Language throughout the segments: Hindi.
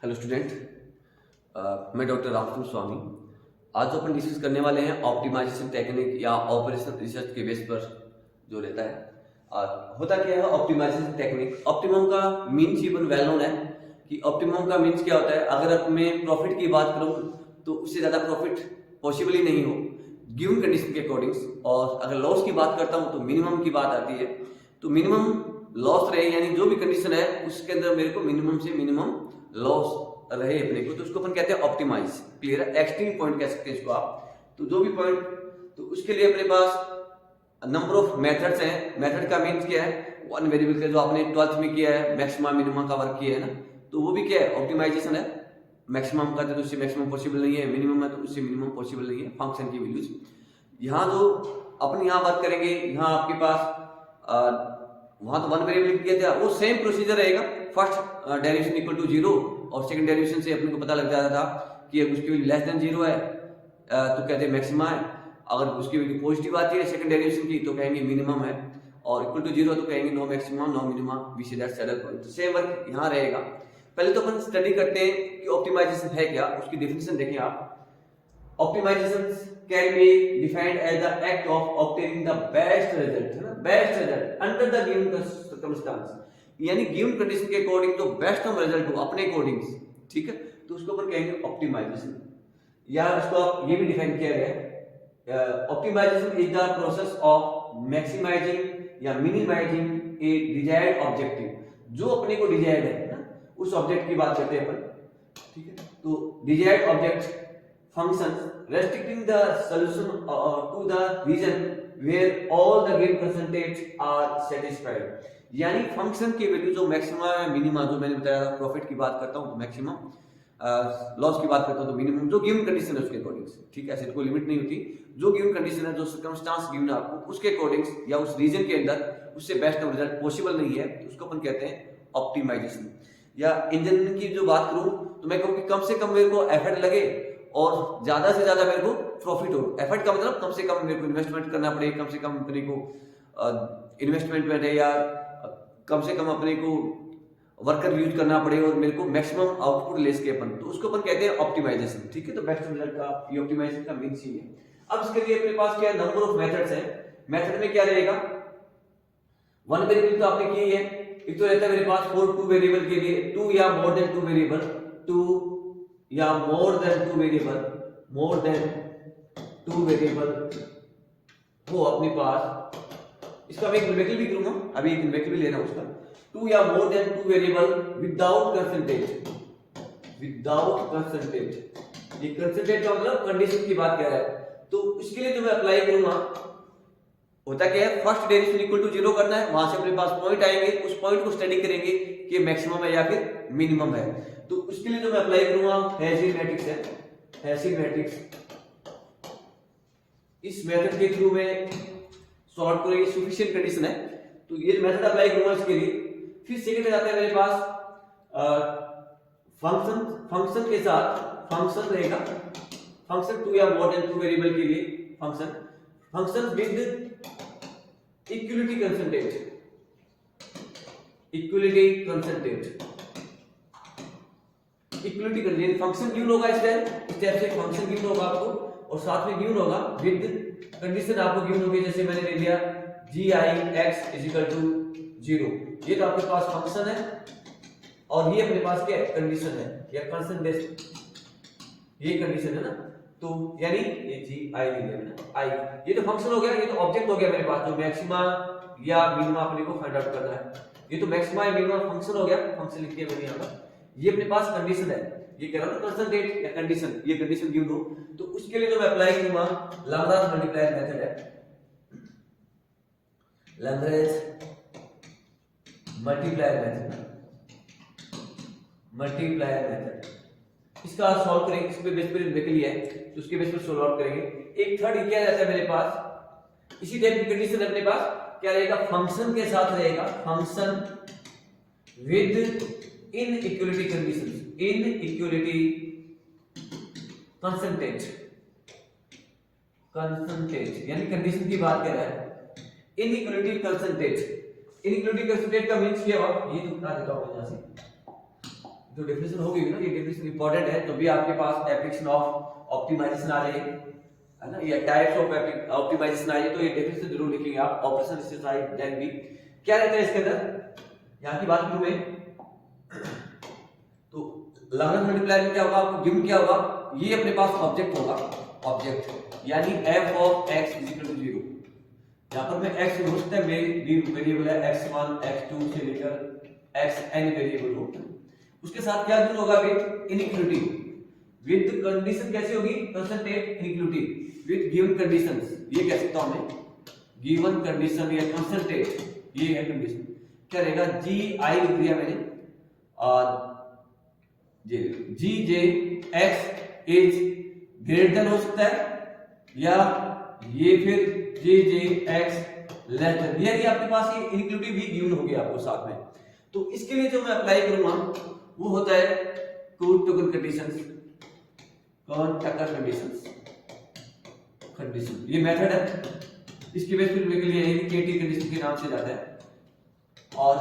Hello student. मैं डॉक्टर रामचंद्र स्वामी। आज जो अपन डिस्कस करने वाले हैं ऑप्टिमाइजेशन टेक्निक या ऑपरेशनल रिसर्च के बेस पर जो रहता है। होता क्या है ऑप्टिमाइजेशन टेक्निक? ऑप्टिमम का मीन्स इवन वेल नोन है कि ऑप्टिमम का मीन्स क्या होता है। अगर अब मैं प्रॉफिट की बात करूं तो उससे ज़्यादा प्रॉफिट पॉसिबल ही नहीं हो गिवन कंडीशन के अकॉर्डिंग, और अगर लॉस की बात करता हूं तो मिनिमम की बात आती है। तो मिनिमम लॉस रहे, यानी जो भी कंडीशन है उसके अंदर मेरे को मिनिमम से मिनिमम लॉस रहे अपने को, तो उसको अपन कहते हैं ऑप्टिमाइज। क्लियर है? एक्सट्रीम पॉइंट कह सकते हैं इसको आप। तो जो भी पॉइंट, तो उसके लिए अपने पास नंबर ऑफ मेथड्स हैं। मेथड का मीन्स क्या है? वन वेरिएबल का, जो आपने 12th में किया है, मैक्सिमम मिनिमम का वर्क किया है ना, तो वो भी क्या है? ऑप्टिमाइजेशन है। मैक्सिमम का तो उससे मैक्सिमम पॉसिबल नहीं है, मिनिमम है तो उससे मिनिमम पॉसिबल नहीं है, फंक्शन की वैल्यूज। यहाँ जो अपन यहाँ बात करेंगे, यहाँ आपके पास वहां तो वन वेरिएबल किया था, वो सेम प्रोसीजर रहेगा। फर्स्ट डेरिवेशन इक्वल टू 0 और सेकंड डेरिवेशन से अपने को पता लग जाता था कि उसकी वैल्यू लेस देन 0 है तो कहते हैं मैक्सिमा है। अगर उसकी वैल्यू पॉजिटिव आती है सेकंड डेरिवेशन की तो कहेंगे मिनिमम है, और इक्वल टू 0 तो कहेंगे no maximum no minimum, we see that saddle point. तो सेम वर्क यहाँ रहेगा। पहले तो अपन स्टडी करते हैं कि ऑप्टिमाइजेशन है क्या। उसकी डेफिनेशन देखें आप। Optimization can be defined as the act of obtaining the best result, है ना, best result under the given circumstance, यानी given condition के अकॉर्डिंग जो बेस्टम रिजल्ट हो अपने अकॉर्डिंग, ठीक है, तो उसको अपन कहेंगे ऑप्टिमाइजेशन। या इसको आप ये भी डिफाइन किया गया है, optimisation is the process of maximising या मिनिमाइजिंग ए डिजायर्ड ऑब्जेक्टिव। जो अपने को डिजायर्ड है ना, उस ऑब्जेक्ट की बात करते हैं अपन, ठीक है। तो desired object functions restricting the solution to the region where all the given percentage are satisfied, यानी फंक्शन की वैल्यू जो मैक्सिमा है मिनिमा, जो मैंने बताया था, प्रॉफिट की बात करता हूं तो मैक्सिमम, लॉस की बात करता हूं तो मिनिमम, जो गिवन कंडीशन है उसके अकॉर्डिंग, ठीक है। ऐसे कोई लिमिट नहीं होती, जो गिवन कंडीशन है, जो सर्कमस्टांस गिवन है आपको, उसके अकॉर्डिंग या उस रीजन के अंदर उससे बेस्ट रिजल्ट पॉसिबल नहीं है, तो उसको अपन कहते हैं ऑप्टिमाइजेशन। या इंजीनियरिंग की जो बात करूं तो मैं कहूं कि कम से कम मेरे को एफर्ट लगे और ज्यादा से ज्यादा मेरे को प्रॉफिट हो। एफर्ट का मतलब कम से कम मेरे को इन्वेस्टमेंट करना पड़े, कम से कम अपने को इन्वेस्टमेंट में है, या कम से कम अपने को वर्कर यूज करना पड़े और मेरे को मैक्सिमम आउटपुट ले सके अपन, तो उसको अपन कहते हैं ऑप्टिमाइजेशन, ठीक है। तो बेस्ट रिजल्ट का ये ऑप्टिमाइजेशन का मीन ही है। अब इसके लिए अपने पास क्या है? नंबर ऑफ मेथड्स हैं। मेथड में क्या रहेगा? वन वेरिएबल तो आपने की है, एक तो रहता है मेरे पास फॉर टू वेरिएबल के लिए, टू या more than two variable, two या more than two variable, more than two variable हो अपने पास। इसका मैं एक एग्जांपल भी करूंगा, अभी एक एग्जांपल भी लेना उसका। टू या more than two variable without percentage, without percentage. ये परसेंटेज का मतलब कंडीशन की बात कर रहा है। तो इसके लिए जो मैं अप्लाई करूंगा, होता क्या है? फर्स्ट डेरिवेशन इक्वल टू 0 करना है, वहां से अपने पास पॉइंट आएंगे, उस पॉइंट को स्टडी करेंगे कि मैक्सिमम है या फिर मिनिमम है। तो उसके लिए जो मैं अप्लाई करूंगा हैसियन मैट्रिक्स है, हैसियन मैट्रिक्स। इस मेथड के थ्रू में सॉल्व करेंगे, सफिशिएंट कंडीशन है तो ये मेथड अप्लाई करूंगा इसके लिए। फिर सेकंड आता है मेरे पास फंक्शन, फंक्शन के साथ फंक्शन रहेगा, फंक्शन टू या मोर देन टू वेरिएबल के लिए function, function with equality constraints, equality constraints, equality constraints. Function given होगा इस टाइप से फंक्शन गिवन होगा आपको, और साथ में गिवन होगा विद कंडीशन आपको गिवन होगी, जैसे मैंने ले लिया जी आई एक्स इज इक्वल टू 0। ये तो आपके पास फंक्शन है और ये अपने पास क्या है? कंडीशन है या कंसेंटेज, ये कंडीशन है ना। तो यानी ये जी आई ले लिया मैंने, आई ये तो फंक्शन हो गया, ये तो ऑब्जेक्ट हो गया मेरे पास, जो मैक्सिमा या मिनिमा अपने को फाइंड आउट करना है। ये तो मैक्सिमा या मिनिमा फंक्शन हो गया, फंक्शन लिख दिया मैंने यहाँ पर। ये अपने पास कंडीशन है, ये कह रहा हूं परसेंटेज या कंडीशन, ये कंडीशन गिवन हो तो उसके लिए जो मैं अप्लाई करूंगा लैग्रांज मल्टीप्लायर मेथड है, Lagrange multiplier method, multiplier method. इसका सॉल्व करेंगे, इस पे बेस पर निकल लिया है तो उसके बेस पर सॉल्व आउट करेंगे। एक थर्ड क्या रहता है मेरे पास, इसी टाइप की कंडीशन अपने पास क्या रहेगा? फंक्शन के साथ रहेगा, function with inequality conditions, inequality constraints, constraints यानी कंडीशन की बात कर रहा है। इनइक्वालिटी कंसेंटेज, इनइक्वालिटी कंसेंटेज का मींस क्या हुआ? ये तो बता देता हूं यहां से। जो डेफिनेशन होगी ना, ये डेफिनेशन इंपॉर्टेंट है, तो भी आपके पास एप्लीकेशन ऑफ ऑप्टिमाइजेशन आ जाएगी, है ना, या टाइप्स ऑफ ऑप्टिमाइजेशन आ जाए, तो ये डेफिनेशन जरूर लिखेंगे आप। ऑपरेशन रिसर्च देन भी क्या रहता है इसके अंदर, यहाँ की बात करूं मैं, तो लैग्रेंज मल्टीप्लायर में क्या होगा, आपको गिवन क्या होगा, ये अपने पास ऑब्जेक्ट होगा, ऑब्जेक्ट यानी f of x is equal to 0। यहाँ पर मैं x हो सकता है मेरी वेरिएबल है x1 x2 से लेकर xn वेरिएबल हो, उसके साथ क्या गिवन होगा, विद इनइक्वालिटी, विद कंडीशन कैसी होगी, constant inequality with given conditions, ये कह सकता हूं मैं, गिवन कंडीशन या कंस्टेंट, ये है कंडीशन, क्या रहेगा, जी आई लिख दिया मैंने, और जी जे एक्स इज ग्रेटर देन हो सकता है, या ये फिर जे जे एक्स लेस देन, ये आपके पास ये इनक्लूसिव भी गिवन हो गया आपको साथ में। तो इसके लिए जो मैं अप्लाई करूंगा वो होता है कोट-टोकन कंडीशंस, कॉन-टकर कंडीशन, ये मेथड है, इसके बेस पे के लिए केटी कंडीशन के नाम से जाता है, और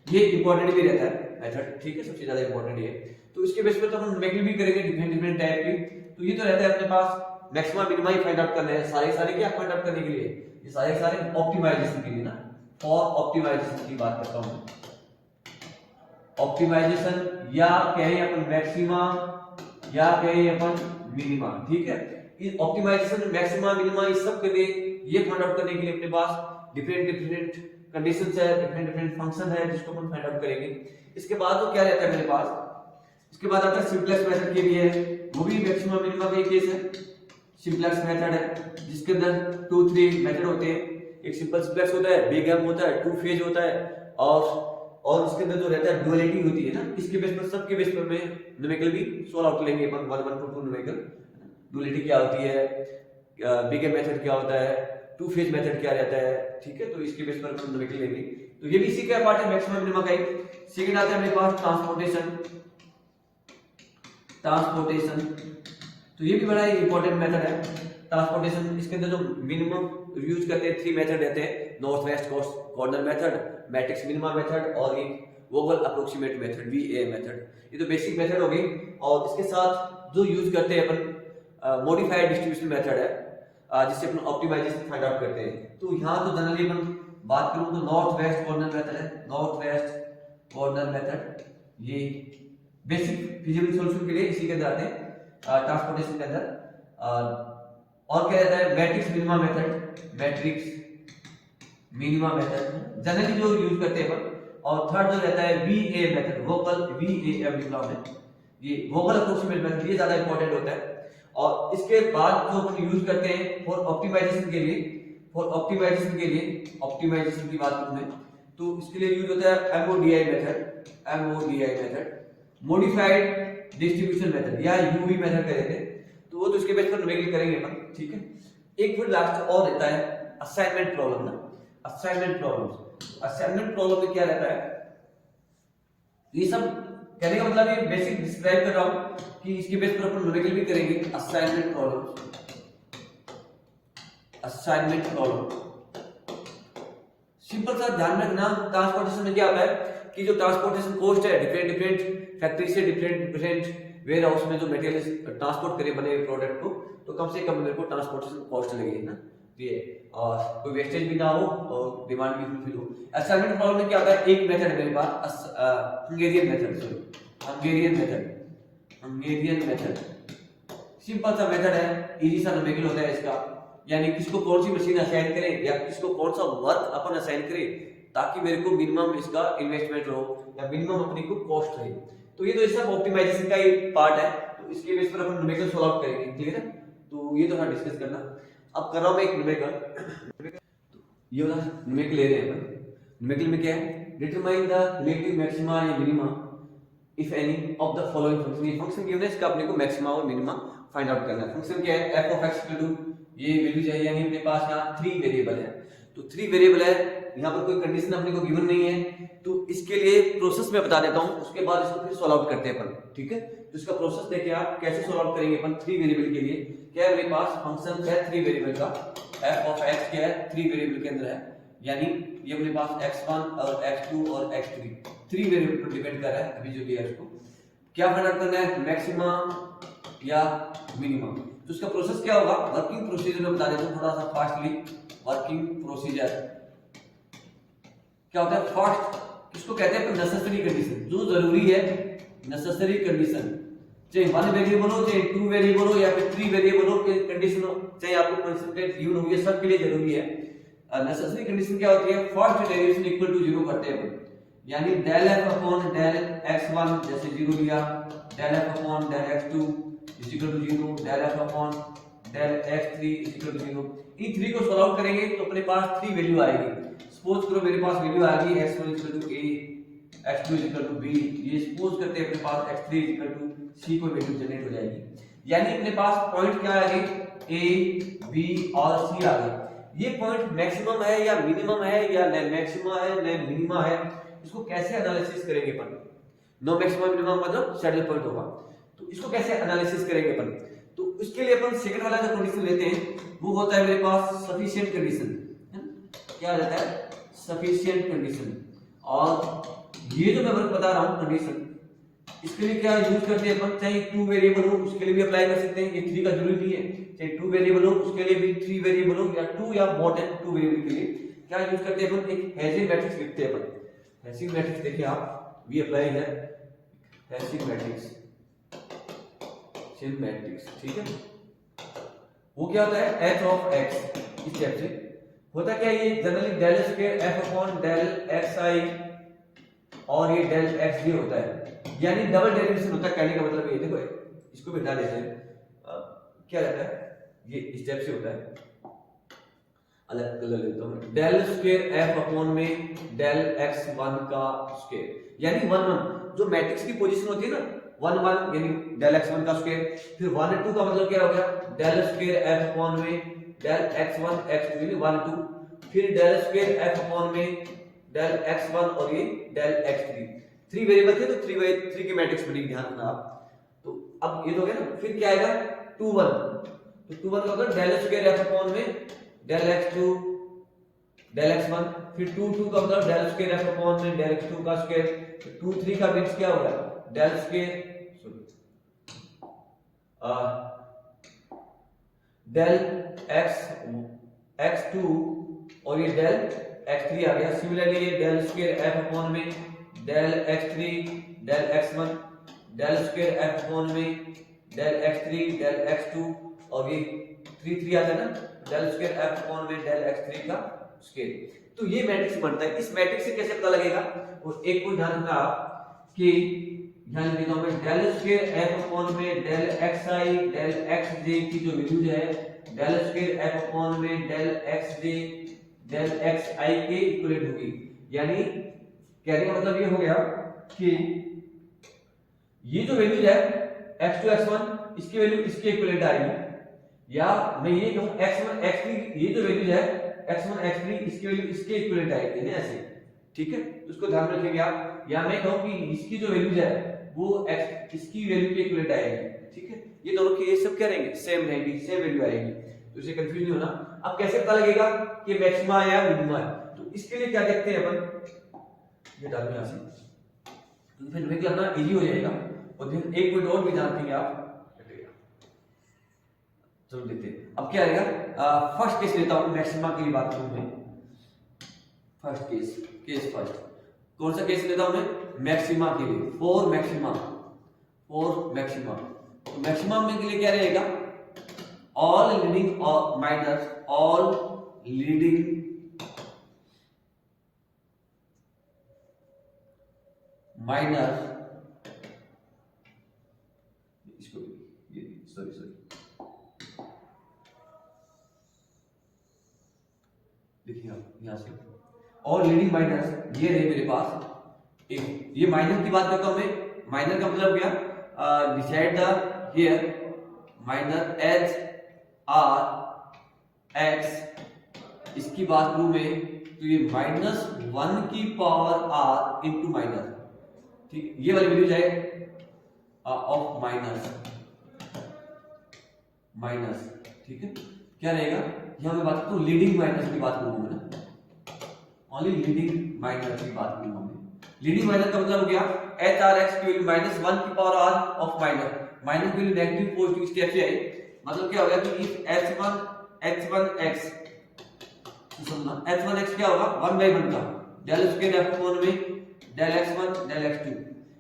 ये इंपॉर्टेंट भी रहता है मेथड, ठीक है, सबसे ज्यादा इंपॉर्टेंट ये। तो इसके बेस पे तो हम न्यूमेरिकल भी करेंगे डिफरेंट टाइप की, तो ये तो रहता है अपने पास मैक्सिमा मिनिमा ही फाइंड आउट करने हैं, सारे क्या फाइंड आउट करने के लिए, ये सारे ऑप्टिमाइजेशन के लिए ना, फॉर ऑप्टिमाइजेशन की बात करता हूं, ऑप्टिमाइजेशन या कहें अपन मैक्सिमा या कहें अपन मिनिमा, ठीक है, इस ऑप्टिमाइजेशन मैक्सिमा मिनिमा इस सब के लिए ये फाइंड आउट करने के लिए अपने पास डिफरेंट कंडीशंस है, डिफरेंट फंक्शन है जिसको अपन फाइंड आउट करेंगे। इसके बाद तो क्या रहता है मेरे पास, इसके बाद आता है सिंपलेक्स मेथड के लिए, वो भी मैक्सिमा मिनिमा का केस है, सिंपलेक्स मेथड है जिसके अंदर 2-3 मेथड होते हैं, एक सिंपल सिंपलेक्स होता है, बिग एम होता है, 2 फेज होता है, और उसके अंदर जो रहता है डुअलिटी होती है ना, इसके बेस पर सबके बेस पर में न्यूमेरिकल भी सॉल्व आउट करेंगे अपन 1 1 2 2 न्यूमेरिकल, डुअलिटी क्या होती है, बिग एम मेथड क्या होता है, 2 फेज मेथड क्या रहता है, ठीक है, तो इसके बेस पर अपन न्यूमेरिकल लेंगे, तो ये भी इसी का पार्ट है मैक्सिमा मिनिमा का ही। सेकंड आता है मेरे पास ट्रांसपोर्टेशन, तो ये भी बड़ा इंपॉर्टेंट मेथड है ट्रांसपोर्टेशन। इसके अंदर जो मिनिमम यूज करते हैं 3 मेथड रहते हैं, north west corner method, matrix minima method, और एक वोगल अप्रोक्सीमेट मेथड, वीए मेथड, ये तो बेसिक मेथड हो गई। और इसके साथ जो यूज करते हैं अपन मॉडिफाइड डिस्ट्रीब्यूशन मेथड है, जिससे अपन ऑप्टिमाइजेशन फाइंड आउट करते हैं। तो यहाँ तो जनरली अपन बात करूं तो नॉर्थ वेस्ट कॉर्नर मेथड है, नॉर्थ वेस्ट कॉर्नर मेथड, ये बेसिक फिजिकल सॉल्यूशन के लिए इसी के अंदर आते हैं ट्रांसपोर्टेशन के अंदर। और क्या रहता है, matrix minima method, matrix minima method generally जो यूज करते हैं अपन। और थर्ड जो रहता है वीए मेथड, वोकल वीएएम लिखा है, ये वोकल अप्रोक्सीमेट मेथड, ये ज्यादा इंपॉर्टेंट होता है। और इसके बाद जो अपन यूज करते हैं फॉर ऑप्टिमाइजेशन के लिए, ऑप्टिमाइजेशन की बात करूं मैं तो इसके लिए यूज होता है एमओडीआई मेथड, मॉडिफाइड डिस्ट्रीब्यूशन मेथड या यूवी मेथड कहते हैं। तो वो तो इसके बेस पर न्यूमेरिकल करेंगे अपन, ठीक है। एक फिर लास्ट और रहता है असाइनमेंट प्रॉब्लम ना, असाइनमेंट प्रॉब्लम में क्या रहता है, ये सब कहने का मतलब ये बेसिक डिस्क्राइब कर रहा हूं कि इसके बेस पर अपन न्यूमेरिकल भी करेंगे। असाइनमेंट प्रॉब्लम सिंपल सा ध्यान रखना, ट्रांसपोर्टेशन में क्या होता है कि जो ट्रांसपोर्टेशन कॉस्ट है डिफरेंट फैक्ट्री से डिफरेंट वेयर हाउस में जो मटेरियल ट्रांसपोर्ट करे बने प्रोडक्ट को, तो कम से कम मेरे को ट्रांसपोर्टेशन कॉस्ट लगेगी ना, ये और कोई वेस्टेज भी ना हो और डिमांड भी फुलफिल हो। असाइनमेंट प्रॉब्लम में क्या होता है, एक मेथड है मेरे पास, हंगेरियन मेथड, सिंपल सा मेथड है, इजी सा न्यूमेरिकल होता है इसका, यानी किसको कौन सी मशीन असाइन करें या किसको कौन सा वर्क अपन असाइन करें ताकि मेरे को मिनिमम इसका इन्वेस्टमेंट हो या मिनिमम अपनी को कॉस्ट रहे। तो ये तो इस सब ऑप्टिमाइजेशन का ही पार्ट है, तो इसके बेस पर अपन न्यूमेरिकल सॉल्व आउट करेंगे, क्लियर है। तो ये तो हम डिस्कस करना। अब कर रहा हूं मैं एक न्यूमेरिकल, तो ये वाला न्यूमेरिकल ले रहे हैं अपन। न्यूमेरिकल में क्या है, डिटरमाइन द रिलेटिव मैक्सिमा या minima if any of the following function. ये फंक्शन गिवन है, इसका अपने को मैक्सिमा और मिनिमा फाइंड आउट करना है। फंक्शन क्या है, f of x equal to ये वैल्यू चाहिए, यानी अपने पास यहाँ 3 वेरिएबल है, तो 3 वेरिएबल है, यहाँ पर कोई कंडीशन अपने को गिवन नहीं है, तो इसके लिए प्रोसेस मैं बता देता हूँ, उसके बाद इसको फिर सॉल्व आउट करते हैं अपन, ठीक है। तो इसका प्रोसेस देखिए आप कैसे सॉल्व आउट करेंगे अपन 3 वेरिएबल के लिए। क्या है मेरे पास फंक्शन है 3 वेरिएबल का, f ऑफ x क्या है 3 वेरिएबल के अंदर है, यानी ये अपने पास x1 और x2 और x3 3 वेरिएबल पर डिपेंड कर रहा है अभी जो दिया है उसको। क्या फाइंड आउट करना है, मैक्सिमा या मिनिमम। तो उसका प्रोसेस क्या होगा, वर्किंग प्रोसीजर में बता देता हूं थोड़ा सा फास्टली। वर्किंग प्रोसीजर क्या होता है, फर्स्ट किसको कहते हैं, नेसेसरी कंडीशन, जो जरूरी है, नेसेसरी कंडीशन, चाहे 1 वेरिएबल हो, चाहे 2 वेरिएबल हो, या फिर 3 वेरिएबल हो, कंडीशन हो, चाहे आपको कंस्ट्रेंट गिवन हो, ये सब के लिए जरूरी है। नेसेसरी कंडीशन क्या होती है, फर्स्ट डेरिवेशन इक्वल टू 0 करते हैं, यानी del f upon del x1 जैसे 0 लिया, del f upon del x2 is equal to 0, del f upon del x3 is equal to 0। इन 3 को सॉल्व आउट करेंगे तो अपने पास 3 वैल्यू आएगी। सपोज करो मेरे पास वैल्यू आ गई x1 is equal to a, x2 is equal to b, ये सपोज करते हैं अपने पास x3 is equal to c को वैल्यू जनरेट हो जाएगी। यानी अपने पास पॉइंट क्या आ गए, a b और c आ गए। ये पॉइंट मैक्सिमम है या मिनिमम है, या न मैक्सिमा है न मिनिमा है, इसको कैसे एनालिसिस करेंगे अपन। नो मैक्सिमम मिनिमम मतलब सैडल पॉइंट होगा, तो इसको कैसे एनालिसिस करेंगे अपन। तो उसके लिए अपन सेकंड वाला जो कंडीशन लेते हैं वो होता है मेरे पास सफिशिएंट कंडीशन, क्या रहता है, सफिशिएंट कंडीशन। और ये जो मैं बता रहा हूं कंडीशन, इसके लिए क्या यूज करते हैं अपन, चाहे 2 वेरिएबल हो उसके लिए भी अप्लाई कर सकते हैं, ये 3 का जरूरी नहीं है, चाहे 2 वेरिएबल हो उसके लिए भी 3 वेरिएबल हो, या 2 या मोर देन 2 वेरिएबल के लिए क्या यूज करते हैं अपन, एक हेसिंग मैट्रिक्स लिखते हैं अपन। हेसिंग मैट्रिक्स देखिए आप, वी अप्लाई है हेसिंग मैट्रिक्स, मैट्रिक्स, ठीक है। वो क्या होता है, h ऑफ x, इस टाइप से होता क्या, ये generally del square f upon del xi और ये del xj होता है, यानी डबल डेरिवेशन होता है। कहने का मतलब ये देखो, इसको भी हटा देते हैं, क्या रहता है, ये इस टाइप से होता है, अलग कलर लेता हूं, del स्क्वायर f अपॉन में del x1 का स्क्वायर, यानी 1 1 जो मैट्रिक्स की पोजीशन होती है ना, 1 1 यानी del x1 का स्क्वायर, फिर 1 2 का मतलब क्या हो गया, del स्क्वायर f अपॉन में del x1 x2 यानी 1 2, फिर del स्क्वायर f अपॉन में del x1 और ये del x3, 3 वेरिएबल थे तो 3 की मैट्रिक्स बनेगी, ध्यान रखना आप। तो अब ये तो हो गया ना, फिर क्या आएगा 2 1, तो 2 1 का मतलब del स्क्वायर f अपॉन में del x2 del x1, फिर 2 2 का मतलब del स्क्वायर f अपॉन में del x2 का स्क्वायर, 2 3 का मींस क्या होगा, del स्क्वायर del x2 और ये del x3 आ गया। सिमिलरली ये del स्क्वायर f अपॉन में del x3 del x1, del square f upon में del x3 del x2 और ये 3 3 आता है ना, del स्क्वायर f अपॉन में del x3 का स्क्वायर। तो ये मैट्रिक्स बनता है। इस मैट्रिक्स से कैसे पता लगेगा, और एक पॉइंट ध्यान रखना आप कि यहां लिखा हूं मैं del स्क्वायर f अपॉन में del xi del xj की जो वैल्यूज है del स्क्वायर f अपॉन में del xj del xi के इक्विवेलेंट होगी। यानी कहने का मतलब ये हो गया कि ये जो वैल्यूज है x2 x1 इसकी वैल्यू इसके इक्विवेलेंट आएगी, या मैं ये कहूं x1 x3 ये जो वैल्यूज है x1 x3 इसकी वैल्यू इसके इक्विवेलेंट आएगी ना, ऐसे, ठीक है। उसको ध्यान में रखेंगे आप, या मैं कहूं कि इसकी जो वैल्यूज है वो x इसकी वैल्यू के इक्विवेलेंट आएगी, ठीक है। ये दोनों के ये सब क्या रहेंगे, सेम रहेंगी, सेम वैल्यू आएगी, तो इसे कंफ्यूज नहीं होना। अब कैसे पता लगेगा कि मैक्सिमा है या मिनिमा है, तो इसके लिए क्या देखते हैं अपन, ये डालना यहां से, तो फिर लिख लेना इजी हो जाएगा। और फिर एक पॉइंट और भी ध्यान रखेंगे आप, चलो देखते हैं अब क्या आएगा। फर्स्ट केस लेता हूं, मैक्सिमा की बात करूं मैं, फर्स्ट केस फर्स्ट, कौन सा केस लेता हूं मैं, मैक्सिमा के लिए, फॉर मैक्सिमा। तो मैक्सिमम में के लिए क्या रहेगा, all leading minus all leading minus, इसको ये सॉरी देखिए आप यहां से, और लीडिंग माइनस ये रहे मेरे पास एक, ये माइनर की बात करता हूं मैं, माइनर का मतलब क्या, decide the here minor H R x, इसकी बात करूं मैं तो ये -1 की पावर आर इंटू माइनस, ठीक, ये वाली वैल्यू जाए ऑफ माइनस, ठीक है। क्या रहेगा, यहां मैं बात करता हूं लीडिंग माइनस की बात करूंगा मैं ना, ओनली लीडिंग माइनस की बात करूंगा मैं, लीडिंग माइनर का मतलब हो गया एच आर एक्स की वैल्यू माइनस वन की power R of minor, minus value negative positive step से आई, मतलब क्या हो गया कि इफ h1 x समझना h1 x क्या होगा 1/1 का डेल स्क्वायर एफ अपॉन में डेल x1 डेल x2,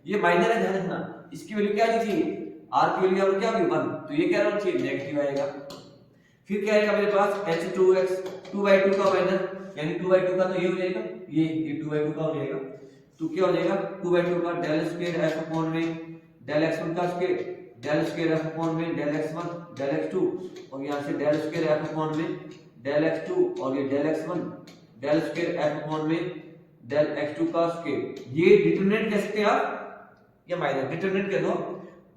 ये माइनर है ध्यान रखना, इसकी वैल्यू क्या आनी चाहिए r की वैल्यू क्या होगी 1, तो ये क्या होना चाहिए नेगेटिव आएगा। फिर क्या आएगा मेरे पास h2x 2/2 का माइनर यानी 2/2 का, तो ये हो जाएगा ये 2/2 का हो जाएगा, तो क्या हो जाएगा 2/2 का डेल स्क्वायर f अपॉन में डेल x1 का square del square f upon में डेल x1 डेल x2, और यहां से डेल स्क्वायर f अपॉन में डेल x2 और ये del x1 del square f upon में डेल x2 का स्क्वायर, ये डिटरमिनेंट कह सकते हैं आप या माइनस डिटरमिनेंट कह दो,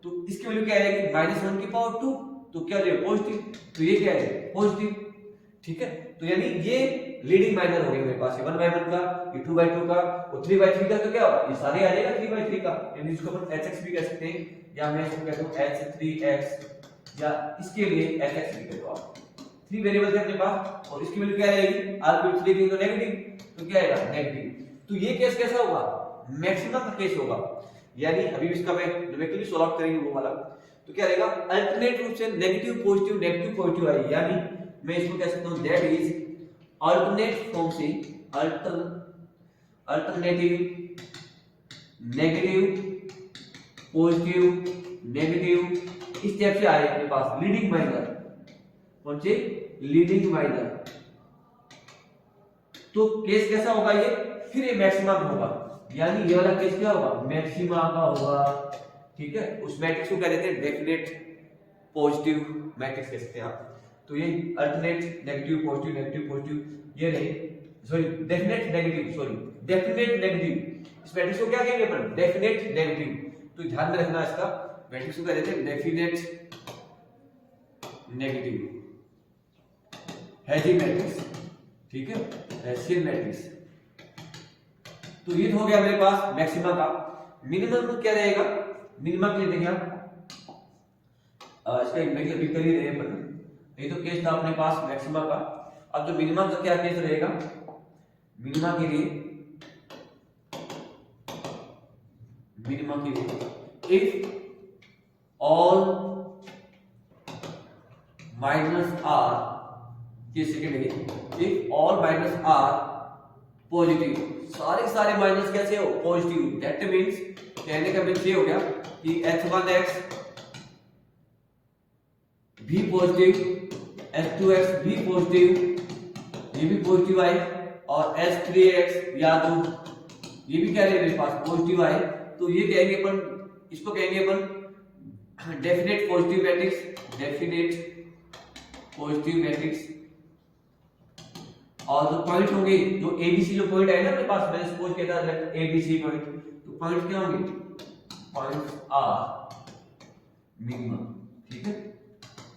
तो इसकी वैल्यू क्या आएगी -1 की पावर 2, तो क्या हो जाएगा पॉजिटिव, तो ये क्या है पॉजिटिव, ठीक है। तो यानी ये लीडिंग माइनर हो गया मेरे पास, 1/1 का, ये 2/2 का और 3/3 का, तो क्या होगा ये सारे आ जाएगा 3/3 का, यानी इसको अपन hx भी कह सकते हैं या मैं इसको कहता हूं h3x या इसके लिए hx भी कहते हो आप, 3 वेरिएबल थे अपने पास और इसकी वैल्यू क्या रहेगी r को लिखेंगे तो नेगेटिव, तो क्या आएगा नेगेटिव। तो ये केस कैसा होगा मैक्सिमम का केस होगा, यानी अभी इसका मैं न्यूमेरिकली सॉल्व आउट करेंगे वो वाला, तो क्या रहेगा अल्टरनेट रूप से नेगेटिव पॉजिटिव आएगी, यानी मैं इसको कह सकता हूं दैट इज अल्टरनेट फॉर्म से अल्टरनेटिव नेगेटिव पॉजिटिव नेगेटिव इस टाइप से आए अपने पास लीडिंग माइनर, कौन से लीडिंग माइनर, तो केस कैसा होगा ये, फिर ये मैक्सिमा होगा, यानी ये वाला केस क्या होगा मैक्सिमा का होगा, ठीक है। उस मैट्रिक्स को क्या कहते हैं डेफिनेट पॉजिटिव मैट्रिक्स कहते हैं आप, तो ये अल्टरनेट नेगेटिव पॉजिटिव ये नहीं सॉरी डेफिनेट नेगेटिव, इस मैट्रिक्स को क्या कहेंगे अपन डेफिनेट नेगेटिव, तो ध्यान में रखना इसका मैट्रिक्स को कहते हैं डेफिनेट नेगेटिव हैजी मैट्रिक्स, ठीक है हैशियन मैट्रिक्स। तो ये हो गया मेरे पास मैक्सिमा का। मिनिमम क्या रहेगा, मिनिमम के लिए देखिए आप इसका इमेज अभी कर ही रहे हैं, ये तो केस था अपने पास मैक्सिमा का। अब जो मिनिमम का क्या केस रहेगा, मिनिमा के लिए इफ ऑल माइनस आर के second if all minus are positive, सारे माइनस कैसे हो पॉजिटिव, दैट मींस कहने का मीन्स ये हो गया कि h1x भी पॉजिटिव h2x भी पॉजिटिव, ये भी पॉजिटिव आए, और h3x या तो ये भी क्या है मेरे पास पॉजिटिव आए, तो ये कहेंगे अपन, इसको कहेंगे अपन definite positive matrix, definite positive matrix. और जो पॉइंट होंगे जो एबीसी जो पॉइंट है ना अपने पास, मैंने सपोज किया था एबीसी पॉइंट, तो पॉइंट क्या होंगे, पॉइंट्स आर मिनिमम, ठीक है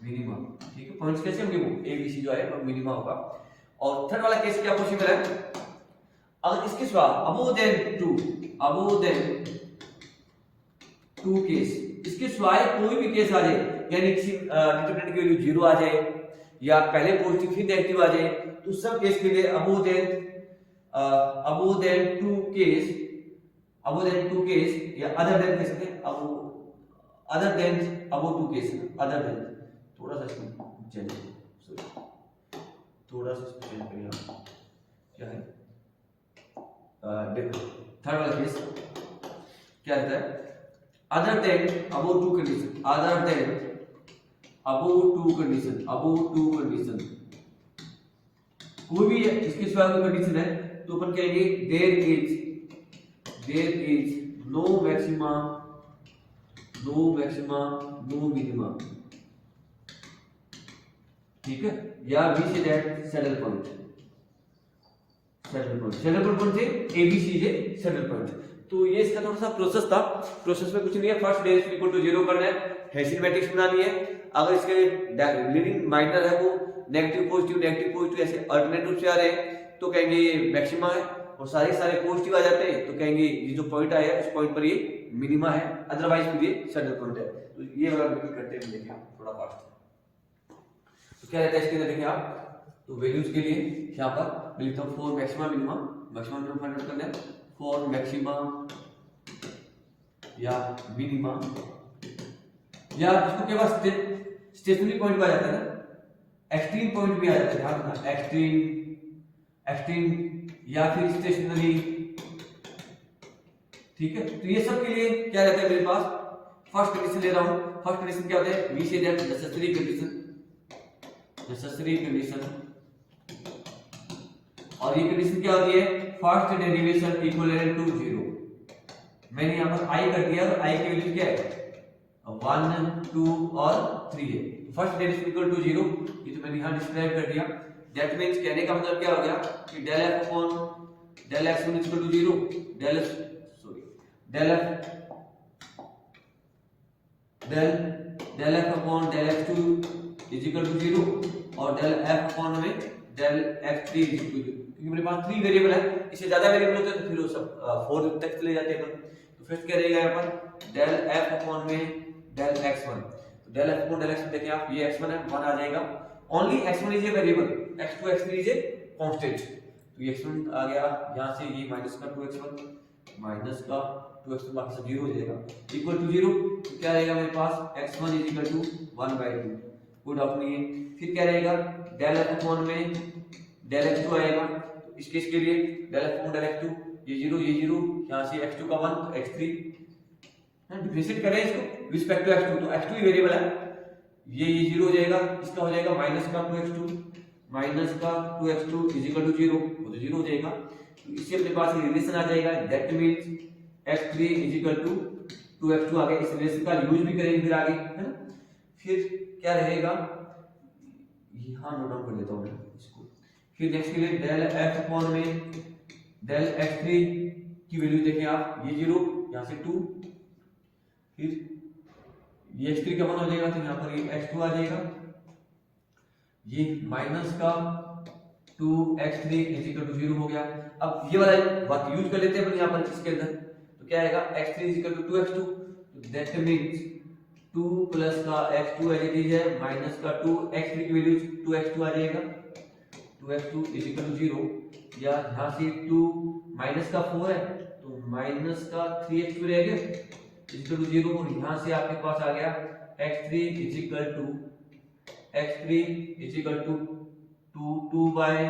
मिनिमम, ठीक है पॉइंट्स कैसे होंगे वो एबीसी जो है वो मिनिमम होगा। और थर्ड वाला केस क्या पॉसिबल है, अगर इसके सिवा अबोव देन टू केस, इसके सिवाय कोई भी केस आ जाए, यानी किसी डिटरमिनेंट की वैल्यू 0 आ जाए या पहले पॉजिटिव फिर नेगेटिव आ जाए, तो सब केस के लिए अबोव देन टू केस या अदर देन कह सकते हैं, other than above two case, other than थोड़ा सा इसको चेंज थोड़ा सा इसको चेंज करिए आप, क्या है देखो थर्ड वाला केस क्या रहता है, other than above two condition, other than above two condition, कोई भी इसके सिवा कोई कंडीशन है तो अपन कहेंगे there is no maxima no minima, ठीक है, या we say that saddle point से एबीसी जे सैडल पॉइंट। तो ये इसका थोड़ा सा प्रोसेस था, प्रोसेस में कुछ नहीं है, फर्स्ट डे इक्वल टू 0 करना है, हैशियन मैट्रिक्स बनानी है, अगर इसके लीडिंग माइनर है वो नेगेटिव पॉजिटिव ऐसे अल्टरनेट रूप से आ रहे हैं तो कहेंगे ये मैक्सिमा है, और सारे पॉजिटिव आ जाते हैं तो कहेंगे ये जो पॉइंट आया उस पॉइंट पर ये मिनिमा है, अदरवाइज फिर ये सैडल पॉइंट है। तो ये वाला बिल्कुल करते हैं, देखिए थोड़ा फास्ट, तो क्या रहता है इसके अंदर देखिए आप, तो वैल्यूज के लिए यहाँ पर मैं लिखता हूँ 4 मैक्सिमा मिनिमा फाइंड आउट करना है, फॉर मैक्सिमा या मिनिमा, या इसको केवल स्टेशनरी पॉइंट पे आ जाता है ना, एक्सट्रीम पॉइंट भी आ जाता है, ध्यान रखना, एक्सट्रीम या फिर स्टेशनरी, ठीक है। तो ये सब के लिए क्या रहता है मेरे पास, फर्स्ट कंडीशन ले रहा हूं। फर्स्ट कंडीशन क्या होता है, we say that necessary condition, और ये कंडीशन क्या होती है, फर्स्ट डेरिवेशन इक्विवेलेंट टू 0। मैंने यहां पर आई कर दिया, और आई की वैल्यू क्या है, 1 2 और 3 है। फर्स्ट डेरिवेशन इक्वल टू 0, ये तो मैंने यहां डिस्क्राइब कर दिया। दैट मींस कहने का मतलब क्या हो गया कि del f upon del x1 equal to 0, del f upon del x2 is equal to 0, और del f अपॉन में del x3 is equal to 0। क्योंकि मेरे पास 3 वेरिएबल है, इससे ज्यादा वेरिएबल होते तो फिर वो सब 4 तक चले जाते हैं। तो फर्स्ट क्या रहेगा यहाँ पर, del f अपॉन में del x1, तो del f upon del x1 देखिए आप, ये x1 है, 1 आ जाएगा। Only x1 is a variable, x2 x3 is a constant. तो ये x1 आ गया, यहां से ये माइनस का 2x1 माइनस का 2x1 बाकी सब 0 हो जाएगा, इक्वल टू 0। तो क्या रहेगा मेरे पास, x1 इज इक्वल टू 1/2, कोई डाउट नहीं है। फिर क्या रहेगा, del f अपॉन में del x2 आएगा, तो इस केस के लिए del f upon del x2, ये 0 यहां से x2 का 1 तो x3, डिफरेंशिएट करें इसको रिस्पेक्ट टू x2, तो x2 ही वेरिएबल है, ये 0 हो जाएगा, इसका हो जाएगा माइनस का 2x2 इज इक्वल टू 0, वो तो 0 हो जाएगा। तो इससे अपने पास ये रिलेशन आ जाएगा, that means x3 is equal to 2x2 आ गया। इस रिलेशन का यूज भी करेंगे फिर आगे, है ना। फिर क्या रहेगा, यहां नोट डाउन कर लेता हूं मैं इसको। फिर नेक्स्ट के लिए del f अपॉन में del x3 की वैल्यू देखें आप, ये 0 यहां से 2, फिर ये x3 का 1 हो जाएगा, तो यहां पर ये x2 आ जाएगा, ये माइनस का 2x3 इज इक्वल टू 0 हो गया। अब ये वाला बात यूज कर लेते हैं अपन यहां पर इसके अंदर, तो क्या आएगा, x3 is equal to 2x2, तो दैट मींस 2 प्लस का x2 एज इट इज है, माइनस का 2x3 की वैल्यू 2x2 आ जाएगा, 2x2 इज इक्वल टू 0, या यहां से 2 माइनस का 4 है, तो माइनस का 3x2 रह गया इज इक्वल टू 0, और यहां से आपके पास आ गया x3 इज इक्वल टू 2/3,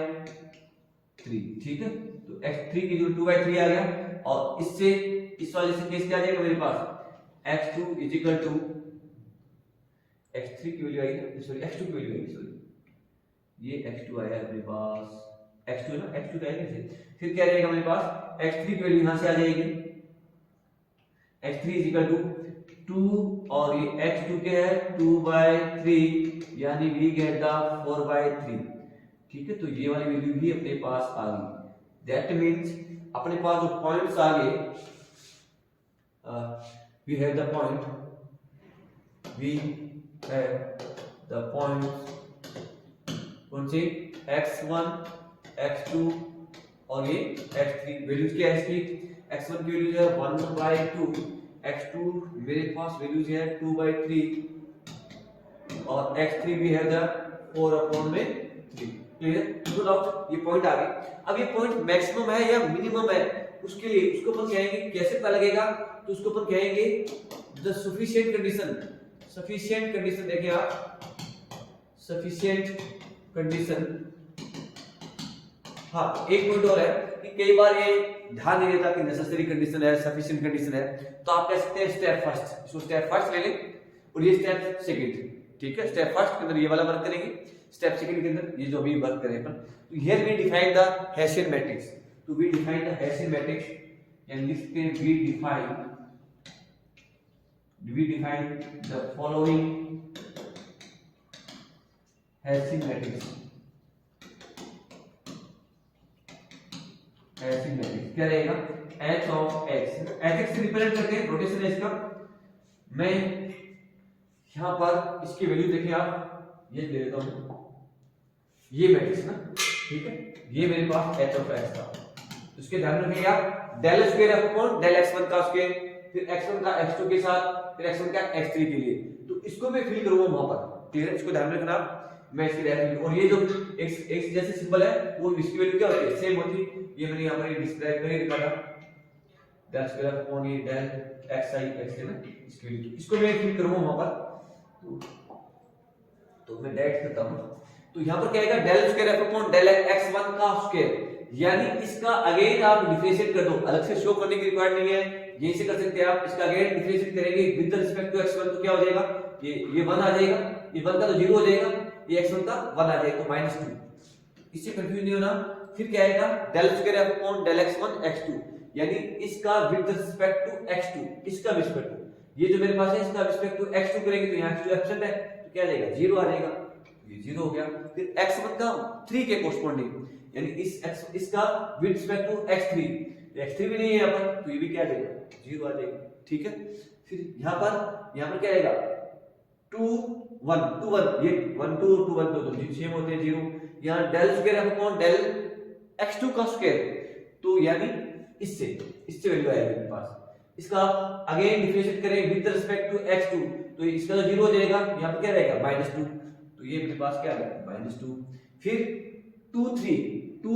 ठीक है। तो x3 की जो 2/3 आ गया, और इससे इस वाले से केस क्या आ जाएगा मेरे पास, x2 is equal to x3 की वैल्यू आई है, सॉरी x2 की वैल्यू आई, सॉरी ये x2 आया अपने पास, x2 है ना, x2 का है कैसे। फिर क्या रहेगा मेरे पास, x3 की वैल्यू यहां से आ जाएगी, x3 इज इक्वल टू 2, और ये x2 क्या है 2/3, यानी वी गेट द 4/3, ठीक है। तो ये वाली वैल्यू भी अपने पास आ गई, दैट मींस अपने पास जो पॉइंट्स आ गए, वी हैव द पॉइंट कौन से, x1 x2 और ये x3, वैल्यूज क्या है इसकी, x1 की वैल्यू है 1/2, x2 मेरे पास वैल्यूज है 2/3, और x3 भी है 4/3, क्लियर। नो डाउट ये पॉइंट आ गए। अब ये पॉइंट मैक्सिमम है या मिनिमम है, उसके लिए उसको अपन कहेंगे, कैसे पता लगेगा, तो उसको अपन कहेंगे द सफिशिएंट कंडीशन। देखिए आप, सफिशिएंट कंडीशन। हाँ, एक पॉइंट और है कि कई बार ये ध्यान नहीं देता कि नेसेसरी कंडीशन है, सफिशिएंट कंडीशन है, तो आप कह सकते हैं स्टेप फर्स्ट, इसको स्टेप फर्स्ट ले लें, और ये स्टेप सेकंड, ठीक है। स्टेप फर्स्ट के अंदर ये वाला वर्क करेंगे, स्टेप सेकंड के अंदर ये जो भी वर्क करें अपन। तो here we define the Hessian matrix, तो we define the Hessian matrix, and लिखते हैं we define the following Hessian matrix. क्या रहेगा, h ऑफ x, h से रिप्रेजेंट करते हैं, रोटेशन है इसका। मैं यहां पर इसकी वैल्यू देखिए आप, ये ले लेता हूं, ये मैट्रिक्स ना, ठीक है, ये मेरे पास h ऑफ x था। उसके ध्यान रखिए आप, del square upon del x1 का स्क्वायर, फिर x1 का x2 के साथ, फिर x1 का x3 के लिए, तो इसको मैं फिल करूंगा वहां पर, क्लियर है। इसको ध्यान में रखना आप, मैं इसकी वैल्यू, और ये जो x जैसे सिंबल है वो इसकी वैल्यू क्या होती है, सेम होती है, ये मैंने यहां पर डिस्क्राइब करके लिखा था, डेल स्क्वायर अपॉन ये डेल एक्स आई एक्स है ना, इसको मैं फिल करूंगा वहां पर, तो मैं डायरेक्ट करता हूं। तो यहां पर क्या आएगा, del square F upon del x1 का स्क्वायर, यानी इसका अगेन आप डिफरेंशिएट कर दो, अलग से शो करने की रिक्वायर्ड नहीं है, यहीं से कर सकते हैं आप। इसका अगेन डिफरेंशिएट करेंगे विद रिस्पेक्ट टू x1 तो क्या हो जाएगा, ये 1 आ जाएगा, ये 1 का तो 0 हो जाएगा, ये x1 का 1 आ जाएगा, तो -2, इससे कंफ्यूज नहीं होना। फिर क्या आएगा, del square F upon del x1 x2, यानी इसका विद रिस्पेक्ट टू x2, इसका रिस्पेक्ट टू, ये जो मेरे पास है इसका रिस्पेक्ट टू x2 करेंगे तो यहां x2 एब्सेंट है, तो क्या आ जाएगा, 0 आ जाएगा, ये 0 हो गया। फिर x1 का 3 के कोरस्पोंडिंग, यानी इसका with respect to x3, x3 भी नहीं है यहाँ पर, तो ये भी क्या आ जाएगा, 0 आ जाएगा, ठीक है। फिर यहाँ पर क्या आएगा, 2 1 2 1, ये 1 2 2 1 2 2 सेम होते हैं 0। यहाँ del square F upon del x2 का स्क्वायर, तो यानी इससे वैल्यू आएगी मेरे पास, इसका अगेन डिफरेंशिएट करें विद रिस्पेक्ट टू x2, तो इसका तो 0 हो जाएगा, यहाँ पर क्या रहेगा -2, तो ये मेरे पास क्या आ गया -2। फिर 2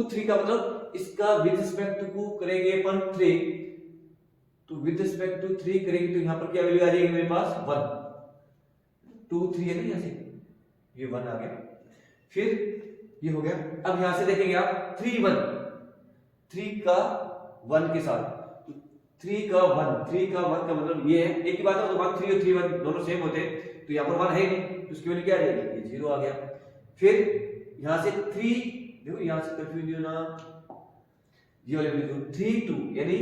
3 का मतलब इसका विद रिस्पेक्ट टू करेंगे अपन 3, तो विद रिस्पेक्ट टू 3 करेंगे तो यहाँ पर क्या वैल्यू आ जाएगी मेरे पास 1, 2 3 है ना, यहाँ से ये 1 आ गया। फिर ये हो गया। अब यहां से देखेंगे आप 3 1, 3 का 1 के साथ, तो 3 का 1 का मतलब ये है, एक ही बात है, तो 1 3 और 3 1 दोनों सेम होते हैं, तो यहाँ पर 1 है नहीं, तो उसकी वैल्यू क्या आ जाएगी, ये 0 आ गया। फिर यहां से 3, देखो यहां से कंफ्यूज नहीं होना, ये वाले वैल्यू 3 2, यानी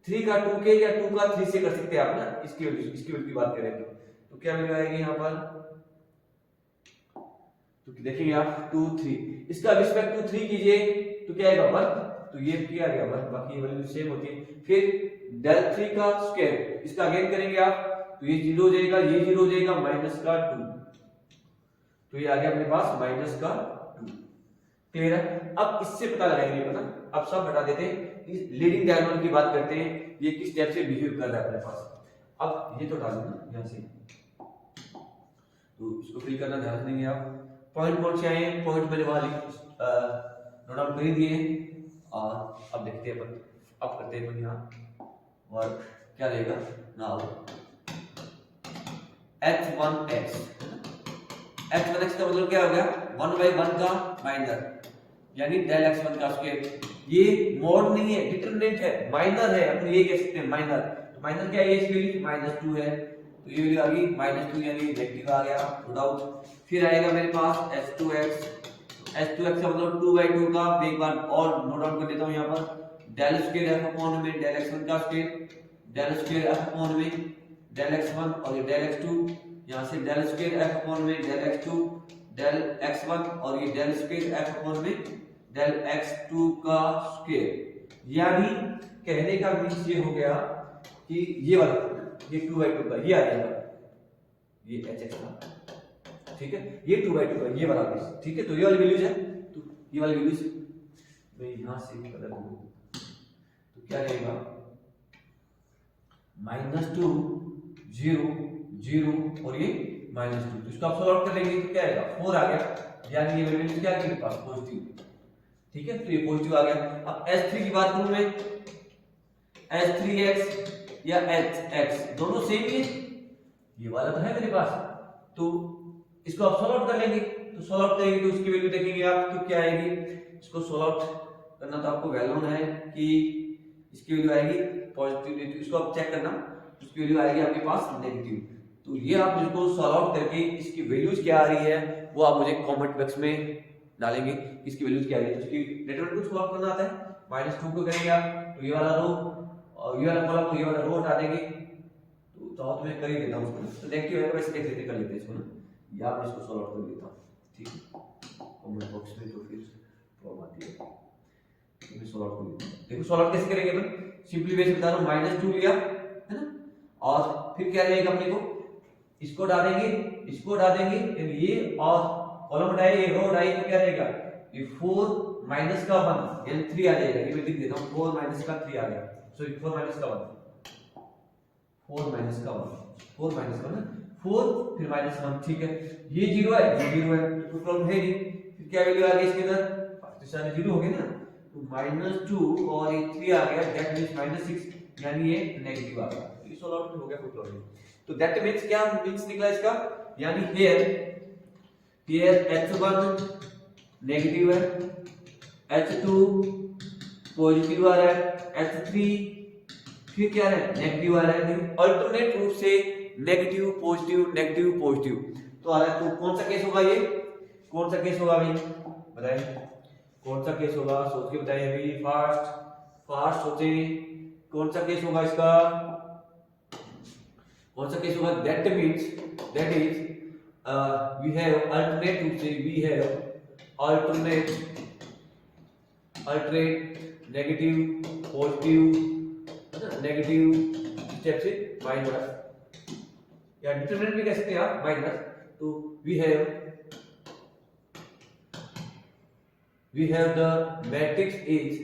3 का 2 के या 2 का 3 से कर सकते हैं आप ना, इसकी वैल्यू की बात करें तो क्या वैल्यू आएगी यहाँ पर, तो देखेंगे आप 2 3, इसका रिस्पेक्ट टू 3 कीजिए तो क्या आएगा 1, तो ये क्या आ गया 1, बाकी वैल्यू सेम होती है। फिर डेल 3 का स्क्वायर, इसका अगेन करेंगे आप तो ये 0 हो जाएगा, ये 0 हो जाएगा, -2, तो ये आ गया अपने पास -2, क्लियर है। अब इससे पता लगाएंगे ना, अब सब हटा देते हैं, इस लीडिंग डायगोनल की बात करते हैं, ये किस टाइप से बिहेव कर रहा है अपने पास। अब ये तो हटा देना यहां से, तो इसको फिल करना ध्यान देंगे आप। पॉइंट कौन से आए, पॉइंट मैंने वहां नोट डाउन कर दिए, और अब देखते हैं अपन, अब करते हैं अपन यहाँ वर्क, क्या रहेगा नाउ h1x, h1x का मतलब क्या हो गया, 1/1 का माइनर, यानी डेल x1 का स्क्वायर, ये मॉड नहीं है, डिटरमिनेंट है, माइनर है, अपन ये कह सकते हैं माइनर, तो माइनर क्या है, इसकी वैल्यू -2 है, तो ये वैल्यू आ गई -2, यानी नेगेटिव आ गया, नो डाउट। फिर आएगा मेरे पास h2x का मतलब 2/2 का, एक बार और नोट डाउन कर देता हूं यहाँ पर, डेल स्क्वायर f अपॉन में डेल x1 का square, del square f upon में डेल x1 और ये डेल x2, यहाँ से डेल स्क्वायर f अपॉन में डेल x2 डेल x1 और ये डेल स्क्वायर f अपॉन में डेल x2 का स्क्वायर, यानी कहने का मींस ये हो गया कि ये वाला, ये 2/2 का ये आ जाएगा, ये hx का, ठीक है, ये 2/2 का ये वाला पीस, ठीक है, तो ये वाली वैल्यूज है, तो ये वाली वैल्यूज मैं यहां से बदल दूं, तो क्या रहेगा -2 0 0 और ये -2, तो इसको आप सॉल्व आउट कर लेंगे तो क्या आएगा 4 आ गया, यानी ये वैल्यू क्या है मेरे पास पॉजिटिव, ठीक है, तो ये पॉजिटिव आ गया। अब h3 की बात करूं मैं, h3x या hx दोनों सेम ही है, ये वाला तो है मेरे पास, तो इसको आप सॉल्व आउट कर लेंगे, तो सॉल्व आउट करेंगे तो उसकी वैल्यू देखेंगे आप, तो क्या आएगी, इसको सॉल्व आउट करना तो आपको वेल नोन है कि इसकी वैल्यू आएगी पॉजिटिव, इसको आप चेक करना, उसकी वैल्यू आएगी आपके पास नेगेटिव, तो ये आप जिसको सॉल्व आउट करके इसकी वैल्यूज क्या आ रही है वो आप मुझे कमेंट बॉक्स में डालेंगे, इसकी वैल्यूज क्या आ रही है, इसकी डिटरमिनेंट को सॉल्व करना आता है, -2 को करेंगे आप, तो ये वाला रो और ये वाला कॉलम, ये वाला रो हटा देंगे, तो चाहो तो मैं कर ही देता हूं उसको, तो नेगेटिव है वैसे देख लेते कर लेते हैं इसको ना, या मैं इसको सॉल्व आउट कर देता हूं, ठीक है, कमेंट बॉक्स में तो फिर प्रॉब्लम आती है, तो मैं सॉल्व आउट कर देता हूं। देखो सॉल्व आउट कैसे करेंगे अपन, सिंपली वैसे बता रहा हूं, -2 लिया है ना, और फिर क्या रहेगा अपने को, इसको डालेंगे ये, और कॉलम हटाए, ये रो हटाई, तो क्या रहेगा, ये 4 माइनस का 1 यानी 3 आ जाएगा, ये मैं लिख देता हूं, 4 माइनस का 3 आ गया, सॉरी 4 माइनस का 1, 4 माइनस का 1, 4 माइनस का ना 4 फिर -1, ठीक है, ये 0 है, ये 0 है, तो कोई प्रॉब्लम है नहीं। फिर क्या वैल्यू आ गई इसके अंदर, तो सारे 0 हो गए ना, तो -2 और ये 3 आ गया, दैट मींस -6, यानी ये नेगेटिव आ गया, ये सोल्व आउट हो गया कोई प्रॉब्लम। तो दैट मींस क्या मींस निकला इसका, यानी हियर H1 नेगेटिव है, H2 पॉजिटिव आ रहा है, H3 फिर क्या है नेगेटिव आ रहा है, अल्टरनेट रूप से नेगेटिव पॉजिटिव तो आ रहा है। तो कौन सा केस होगा ये, कौन सा केस होगा भाई बताइए, कौन सा केस होगा, सोच के बताइए अभी, फास्ट सोचे, कौन सा केस होगा इसका, कौन सा केस होगा, that is we have alternate रूप से, we have alternate negative positive negative step से माइनस, या डिटरमिनेंट भी कह सकते हैं आप माइनस। तो we have the matrix is,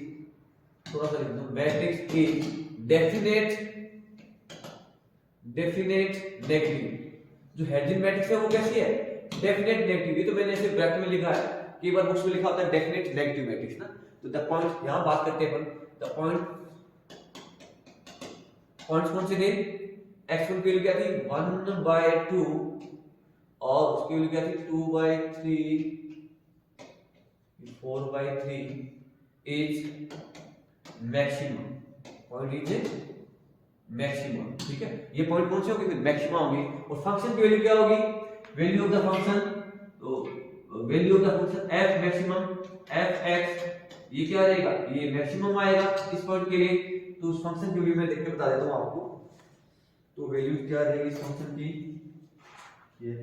थोड़ा सा लिख दो, मैट्रिक्स इज डेफिनेट नेगेटिव। जो हेडिंग मैट्रिक्स है वो कैसी है, डेफिनेट नेगेटिव। ये तो मैंने ऐसे ब्रैकेट में लिखा है, कई बार बुक्स में लिखा होता है डेफिनेट नेगेटिव मैट्रिक्स ना। तो द पॉइंट यहां बात करते हैं अपन, द पॉइंट्स कौन से थे, x1 की वैल्यू क्या थी 1/2 और उसकी वैल्यू क्या थी 2/3 4/3 is maximum, point is maximum, ठीक है। ये पॉइंट कौन से होंगे, फिर मैक्सिमम होंगे। और फंक्शन की वैल्यू क्या होगी, वैल्यू ऑफ द फंक्शन, तो value of the function f maximum fx, ये क्या रहेगा, ये मैक्सिमम आएगा इस पॉइंट के लिए। तो उस फंक्शन की वैल्यू मैं देख के बता देता हूं आपको। तो वैल्यू क्या रहेगी इस फंक्शन की, ये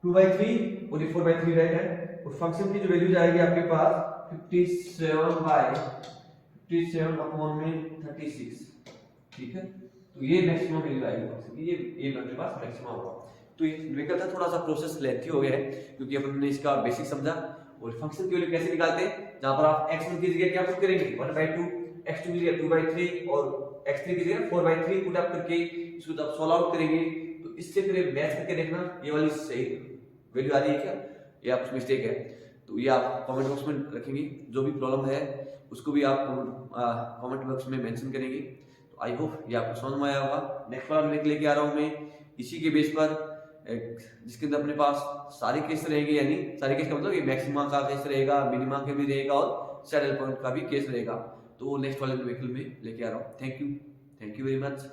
2/3 और ये 4/3 राइट है। और फंक्शन की जो वैल्यू जाएगी आपके पास 57/36, ठीक है। तो ये मैक्सिमम वैल्यू आएगी फंक्शन की, ये मेरे पास मैक्सिमम होगा। तो ये निकलता थोड़ा सा प्रोसेस लेंथी हो गया है क्योंकि अपन ने इसका बेसिक समझा। और फंक्शन की वैल्यू कैसे निकालते हैं, जहां पर आप x1 की जगह क्या पुट करेंगे 1/2, x2 की जगह 2/3 और x3 की जगह 4/3 पुट अप करके इसको जब सॉल्व आउट करेंगे तो इससे फिर मैच करके देखना ये वाली सही वैल्यू आ रही है क्या या कुछ मिस्टेक है। तो ये आप कमेंट बॉक्स में रखेंगे, जो भी प्रॉब्लम है उसको भी आप कमेंट बॉक्स में मेंशन करेंगे। तो आई होप ये आपको समझ में आया होगा। नेक्स्ट बार मैं लेके आ रहा हूँ मैं इसी के बेस पर जिसके अंदर अपने पास सारे केस रहेंगे, यानी सारे केस का मतलब ये मैक्सिमा का केस रहेगा, मिनिमा का भी रहेगा और सैडल पॉइंट का भी केस रहेगा। तो नेक्स्ट वाले व्हीकल में लेके आ रहा हूँ। Thank you very much.